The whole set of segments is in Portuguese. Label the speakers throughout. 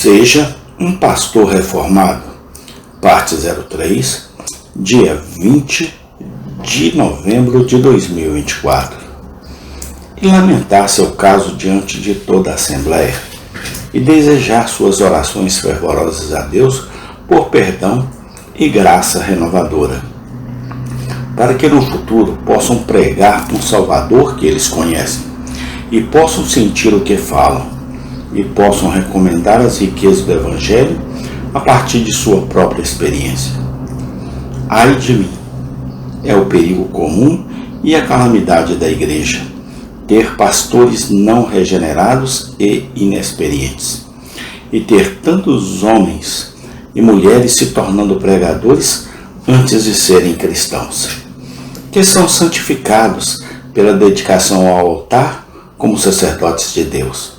Speaker 1: Seja um pastor reformado, parte 03, dia 20 de novembro de 2024. E lamentar seu caso diante de toda a Assembleia e desejar suas orações fervorosas a Deus por perdão e graça renovadora, para que no futuro possam pregar um Salvador que eles conhecem e possam sentir o que falam e possam recomendar as riquezas do Evangelho a partir de sua própria experiência. Ai de mim! É o perigo comum e a calamidade da igreja, ter pastores não regenerados e inexperientes, e ter tantos homens e mulheres se tornando pregadores antes de serem cristãos, que são santificados pela dedicação ao altar como sacerdotes de Deus,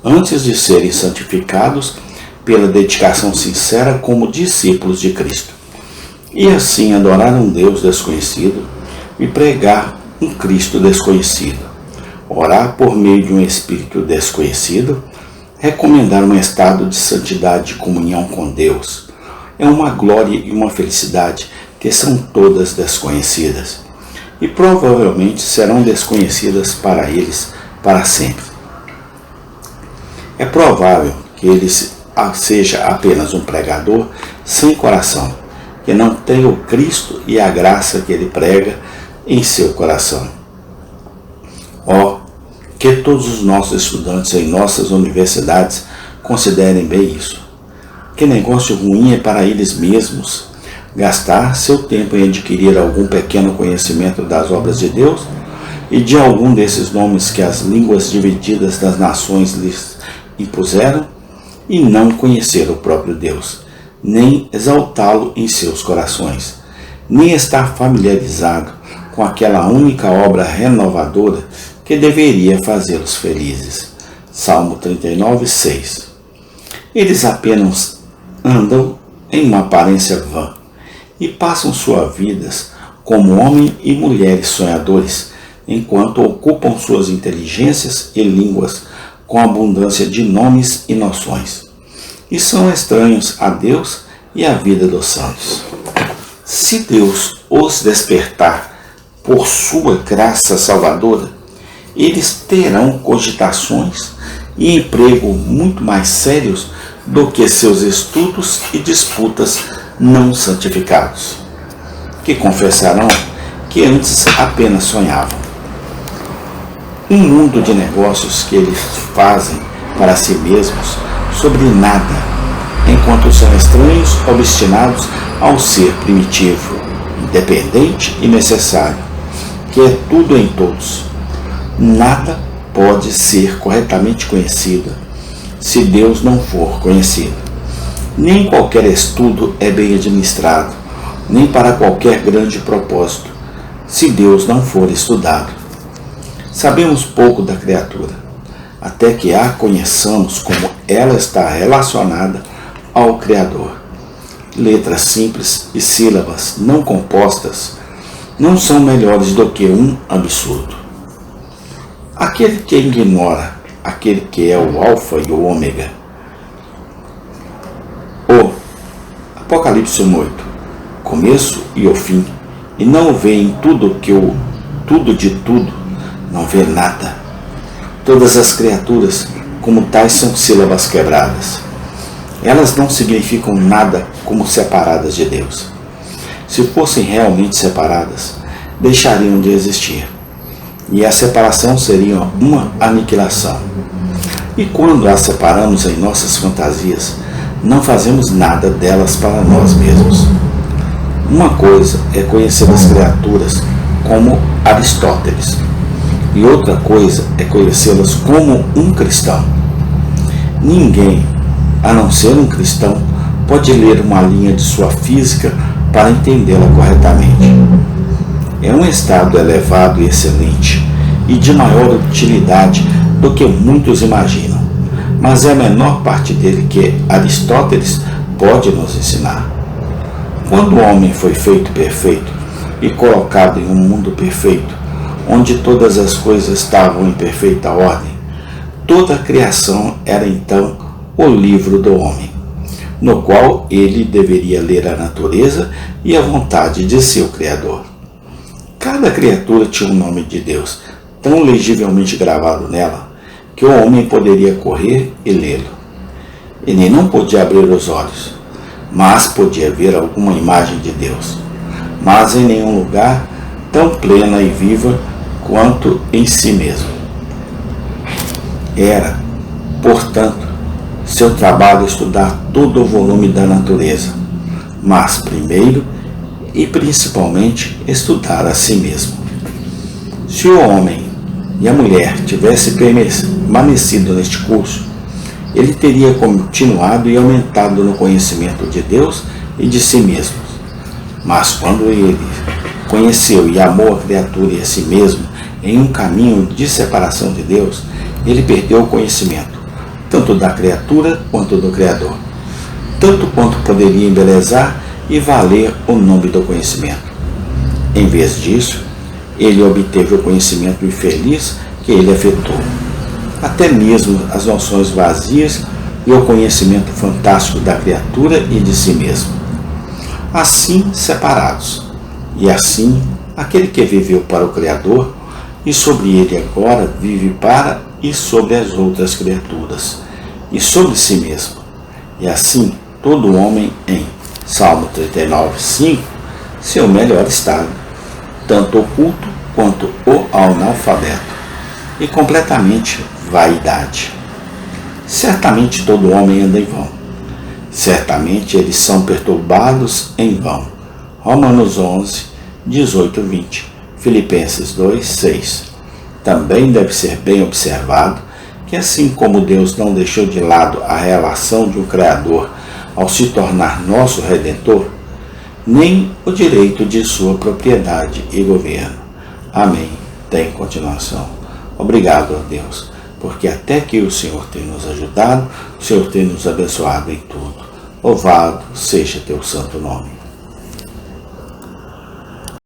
Speaker 1: antes de serem santificados pela dedicação sincera como discípulos de Cristo, e assim adorar um Deus desconhecido e pregar um Cristo desconhecido, orar por meio de um Espírito desconhecido, recomendar um estado de santidade e comunhão com Deus. É uma glória e uma felicidade que são todas desconhecidas, e provavelmente serão desconhecidas para eles para sempre. É provável que ele seja apenas um pregador sem coração, que não tenha o Cristo e a graça que ele prega em seu coração. Que todos os nossos estudantes em nossas universidades considerem bem isso. Que negócio ruim é para eles mesmos gastar seu tempo em adquirir algum pequeno conhecimento das obras de Deus e de algum desses nomes que as línguas divididas das nações lhes impuseram, e não conhecer o próprio Deus, nem exaltá-lo em seus corações, nem estar familiarizado com aquela única obra renovadora que deveria fazê-los felizes. Salmo 39, 6. Eles apenas andam em uma aparência vã e passam suas vidas como homens e mulheres sonhadores, enquanto ocupam suas inteligências e línguas com abundância de nomes e noções, e são estranhos a Deus e à vida dos santos. Se Deus os despertar por sua graça salvadora, eles terão cogitações e emprego muito mais sérios do que seus estudos e disputas não santificados, que confessarão que antes apenas sonhavam. Um mundo de negócios que eles fazem para si mesmos sobre nada, enquanto são estranhos obstinados ao ser primitivo, independente e necessário, que é tudo em todos. Nada pode ser corretamente conhecido se Deus não for conhecido. Nem qualquer estudo é bem administrado, nem para qualquer grande propósito, se Deus não for estudado. Sabemos pouco da criatura, até que a conheçamos como ela está relacionada ao Criador. Letras simples e sílabas não compostas não são melhores do que um absurdo. Aquele que ignora aquele que é o Alfa e o Ômega, o Apocalipse 1:8, começo e o fim, e não vê em tudo que o tudo de tudo, não vê nada. Todas as criaturas como tais são sílabas quebradas. Elas não significam nada como separadas de Deus. Se fossem realmente separadas, deixariam de existir, e a separação seria uma aniquilação. E quando as separamos em nossas fantasias, não fazemos nada delas para nós mesmos. Uma coisa é conhecer as criaturas como Aristóteles, e outra coisa é conhecê-las como um cristão. Ninguém, a não ser um cristão, pode ler uma linha de sua física para entendê-la corretamente. É um estado elevado e excelente, e de maior utilidade do que muitos imaginam, mas é a menor parte dele que Aristóteles pode nos ensinar. Quando o homem foi feito perfeito e colocado em um mundo perfeito, onde todas as coisas estavam em perfeita ordem, toda a criação era então o livro do homem, no qual ele deveria ler a natureza e a vontade de seu Criador. Cada criatura tinha um nome de Deus, tão legivelmente gravado nela, que o homem poderia correr e lê-lo. Ele não podia abrir os olhos, mas podia ver alguma imagem de Deus, mas em nenhum lugar tão plena e viva quanto em si mesmo. Era, portanto, seu trabalho estudar todo o volume da natureza, mas primeiro e principalmente estudar a si mesmo. Se o homem e a mulher tivessem permanecido neste curso, ele teria continuado e aumentado no conhecimento de Deus e de si mesmo. Mas quando ele conheceu e amou a criatura e a si mesmo em um caminho de separação de Deus, ele perdeu o conhecimento, tanto da criatura quanto do Criador, tanto quanto poderia embelezar e valer o nome do conhecimento. Em vez disso, ele obteve o conhecimento infeliz que ele afetou. Até mesmo as noções vazias e o conhecimento fantástico da criatura e de si mesmo. Assim separados, e assim aquele que viveu para o Criador, e sobre ele agora vive para e sobre as outras criaturas, e sobre si mesmo. E assim todo homem em Salmo 39:5, seu melhor estado, tanto oculto quanto o analfabeto, e completamente vaidade. Certamente todo homem anda em vão. Certamente eles são perturbados em vão. Romanos 11:18-20, Filipenses 2:6. Também deve ser bem observado que assim como Deus não deixou de lado a relação de um Criador ao se tornar nosso Redentor, nem o direito de sua propriedade e governo. Amém. Tem continuação. Obrigado a Deus, porque até que o Senhor tem nos ajudado, o Senhor tem nos abençoado em tudo. Louvado seja teu santo nome.